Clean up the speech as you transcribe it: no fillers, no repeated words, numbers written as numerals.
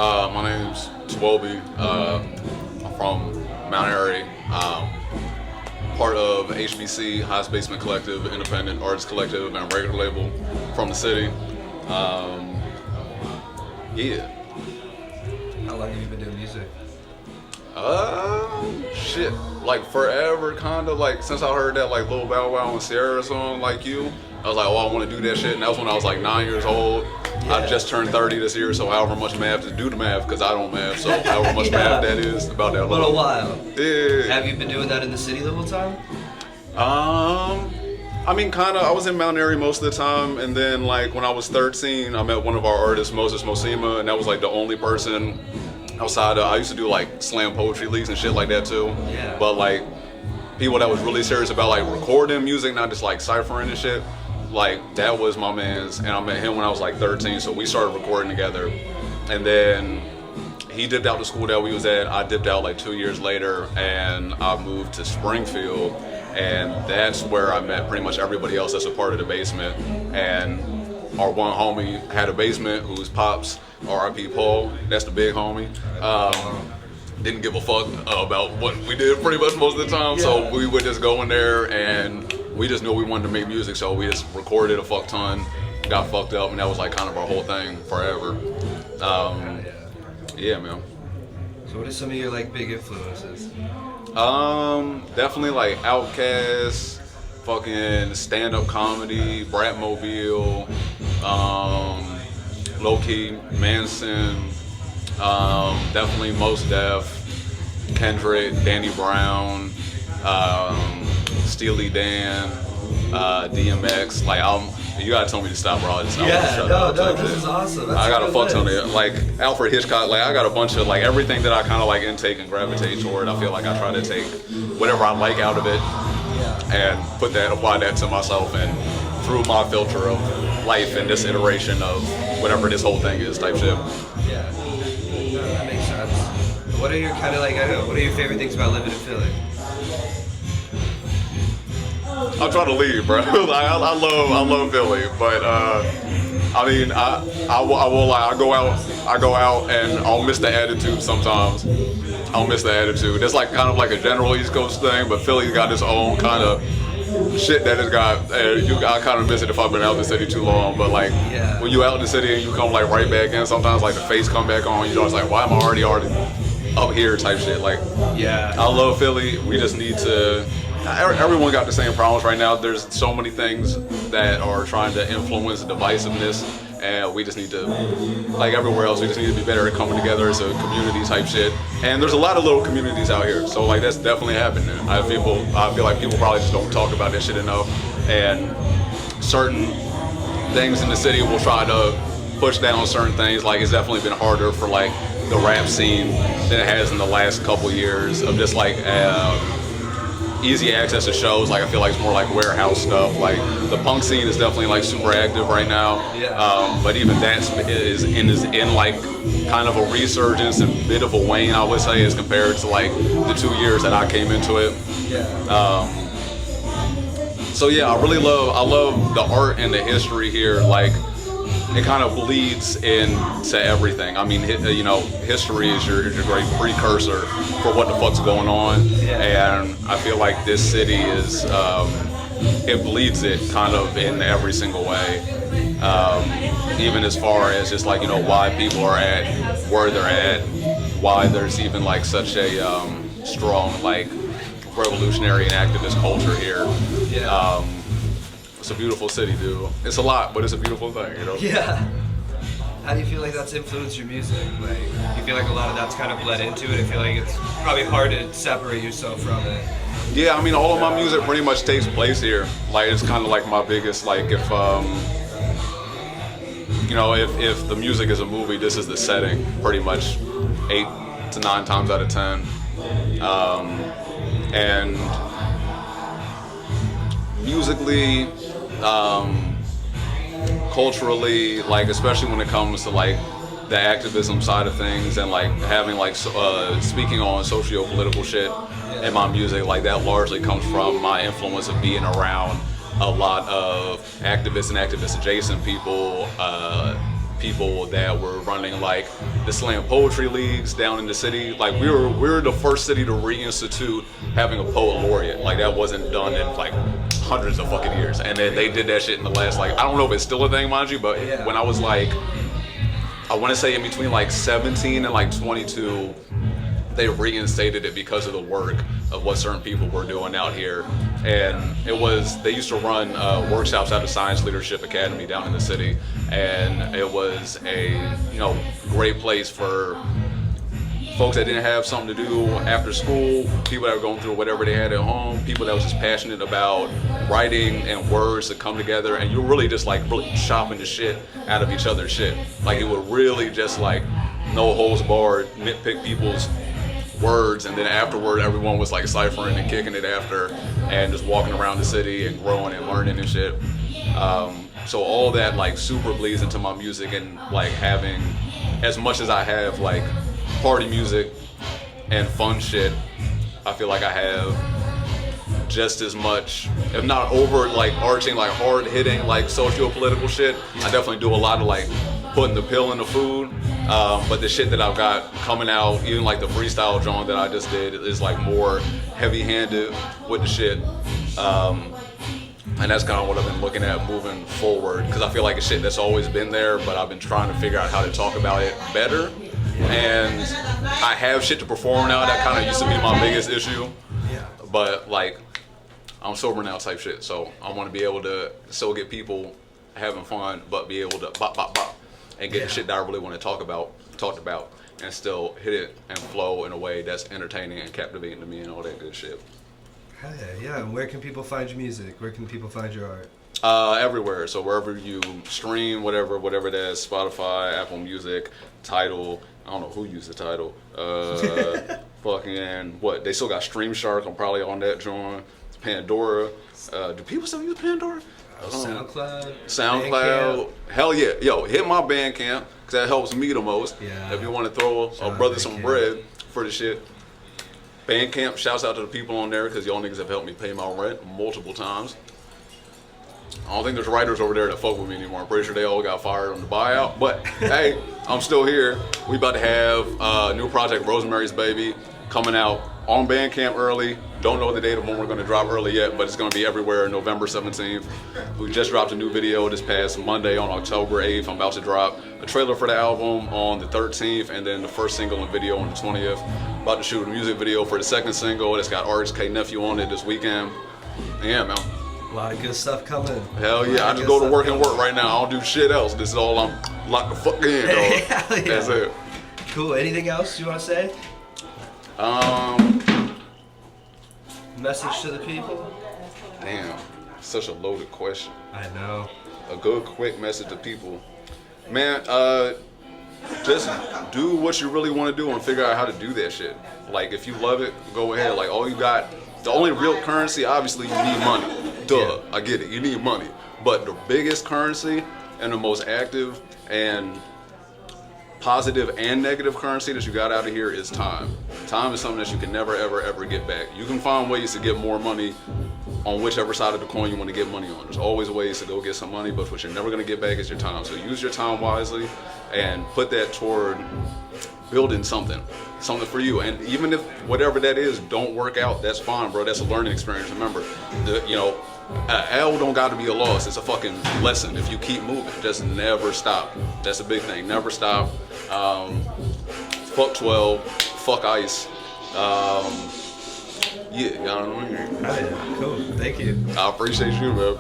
My name's Tawobi. I'm from Mount Airy. Part of HBC, Highest Basement Collective, independent artist collective, and record label from the city. Yeah. How long have you been doing music? Shit, like forever, kinda. Like since I heard that like Lil Bow Wow and Sierra song, Like You, I was like, oh, I want to do that shit. And that was when I was like 9 years old. Yeah. I just turned 30 this year, so however much math to do the math, because I don't math. So however much Yeah. math that is, about that A little while. Yeah. Have you been doing that in the city the whole time? I mean, kind of. I was in Mount Airy most of the time, and then like when I was 13, I met one of our artists, Moses Mosima, and that was like the only person outside of. I used to do like slam poetry leagues and shit like that too. Yeah. But like people that was really serious about like recording music, not just like ciphering and shit. Like that was my man's, and I met him when I was like 13, so we started recording together, and then he dipped out the school that we was at. I dipped out like 2 years later, and I moved to Springfield, and that's where I met pretty much everybody else that's a part of the basement. And our one homie had a basement whose pops, R.I.P. Paul, that's the big homie. Didn't give a fuck about what we did pretty much most of the time, so we would just go in there and we just knew we wanted to make music, so we just recorded a fuck ton, got fucked up, and that was like kind of our whole thing forever. Yeah, man. So what are some of your like big influences? Definitely like Outkast, fucking stand-up comedy, Bratmobile, low-key Manson, definitely Mos Def, Kendrick, Danny Brown, Steely Dan, DMX. Like you gotta tell me to stop, bro. I won't shut up. This is awesome. That's I got a fuck ton list. of like Alfred Hitchcock. Like I got a bunch of like everything that I kind of like intake and gravitate toward. I feel like I try to take whatever I like out of it and apply that to myself and through my filter of life and this iteration of whatever this whole thing is type shit. Yeah. No, that makes sense. What are your kind of like, I don't know, what are your favorite things about living in Philly? I'm trying to leave, bro. Like, I love Philly, but I mean, I will lie. I go out, and I'll miss the attitude sometimes. I'll miss the attitude. It's like kind of like a general East Coast thing, but Philly's got its own kind of shit that it's got. I kind of miss it if I've been out in the city too long. But like when you out in the city and you come like right back in, sometimes like the face come back on. You know, it's like, why am I already up here type shit. Like, I love Philly. We just need to. Everyone got the same problems right now. There's so many things that are trying to influence divisiveness, and we just need to, like everywhere else, we just need to be better at coming together as a community type shit. And there's a lot of little communities out here, so like that's definitely happening. I feel like people probably just don't talk about that shit enough, and certain things in the city will try to push down certain things. Like it's definitely been harder for like the rap scene than it has in the last couple years of just like easy access to shows. Like I feel like it's more like warehouse stuff. Like the punk scene is definitely like super active right now. But even that is in like kind of a resurgence and bit of a wane, I would say, as compared to like the 2 years that I came into it. So yeah, I love the art and the history here. Like it kind of bleeds into everything. I mean, you know, history is your great precursor for what the fuck's going on, and I feel like this city is, it bleeds it kind of in every single way, even as far as just like, you know, why people are at where they're at, why there's even like such a strong like revolutionary and activist culture here. It's a beautiful city, dude. It's a lot, but it's a beautiful thing, you know? Yeah. How do you feel like that's influenced your music? Like, you feel like a lot of that's kind of bled into it? I feel like it's probably hard to separate yourself from it. Yeah, I mean, all of my music pretty much takes place here. Like, it's kind of like my biggest, like, if, you know, if the music is a movie, this is the setting, pretty much 8 to 9 times out of 10. And musically, culturally, like especially when it comes to like the activism side of things and like having like speaking on socio-political shit in my music, like that largely comes from my influence of being around a lot of activists and activist adjacent people, people that were running like the slam poetry leagues down in the city. Like we were the first city to reinstitute having a poet laureate. Like that wasn't done in like hundreds of fucking years, and they did that shit in the last, like, I don't know if it's still a thing, mind you, but when I was like, I want to say in between like 17 and like 22, they reinstated it because of the work of what certain people were doing out here. And they used to run workshops at the Science Leadership Academy down in the city, and it was a great place for folks that didn't have something to do after school, people that were going through whatever they had at home, people that was just passionate about writing and words to come together, and you're really just like really chopping the shit out of each other's shit. Like it would really just like no holds barred, nitpick people's words, and then afterward everyone was like ciphering and kicking it after and just walking around the city and growing and learning and shit. So all that like super bleeds into my music, and like having as much as I have like party music and fun shit, I feel like I have just as much, if not over like arching, like hard hitting like socio-political shit. I definitely do a lot of like putting the pill in the food, but the shit that I've got coming out, even like the freestyle genre that I just did, is like more heavy-handed with the shit, and that's kind of what I've been looking at moving forward, because I feel like it's shit that's always been there, but I've been trying to figure out how to talk about it better. And I have shit to perform now. That kind of used to be my biggest issue. But like, I'm sober now type shit. So I want to be able to still get people having fun, but be able to bop and get the shit that I really want to talked about, and still hit it and flow in a way that's entertaining and captivating to me and all that good shit. Hell yeah. And where can people find your music? Where can people find your art? Everywhere. So wherever you stream, whatever that is, Spotify, Apple Music, Tidal. I don't know who used the Tidal. Fucking what? They still got Stream Shark. I'm probably on that joint. Pandora. Do people still use Pandora? SoundCloud. SoundCloud. Hell yeah. Yo, hit my Bandcamp, because that helps me the most. Yeah. If you want to throw a brother some bread for the shit. Bandcamp, shouts out to the people on there, because y'all niggas have helped me pay my rent multiple times. I don't think there's writers over there that fuck with me anymore. I'm pretty sure they all got fired on the buyout. But hey, I'm still here. We about to have a new project, Rosemary's Baby, coming out on Bandcamp early. Don't know the date of when we're going to drop early yet, but it's going to be everywhere November 17th. We just dropped a new video this past Monday on October 8th. I'm about to drop a trailer for the album on the 13th, and then the first single and video on the 20th. About to shoot a music video for the second single. It's got Artist K Nephew on it this weekend. And yeah, man. A lot of good stuff coming. Hell yeah, I just go to work and work right now. I don't do shit else. This is all I'm locked the fuck in, dog. Hell yeah. That's it. Cool. Anything else you want to say? Message to the people? Damn, such a loaded question. I know. A good, quick message to people. Man, just do what you really want to do and figure out how to do that shit. Like, if you love it, go ahead. Like, the only real currency, obviously, you need money. Duh, I get it, you need money. But the biggest currency and the most active and positive and negative currency that you got out of here is time. Time is something that you can never, ever, ever get back. You can find ways to get more money on whichever side of the coin you want to get money on. There's always ways to go get some money, but what you're never going to get back is your time. So use your time wisely and put that toward building something for you. And even if whatever that is don't work out, that's fine, bro. That's a learning experience. Remember, L don't got to be a loss. It's a fucking lesson. If you keep moving, just never stop. That's a big thing. Never stop. Fuck 12. Fuck ice. Yeah, y'all know what I mean. Cool. Thank you. I appreciate you, man.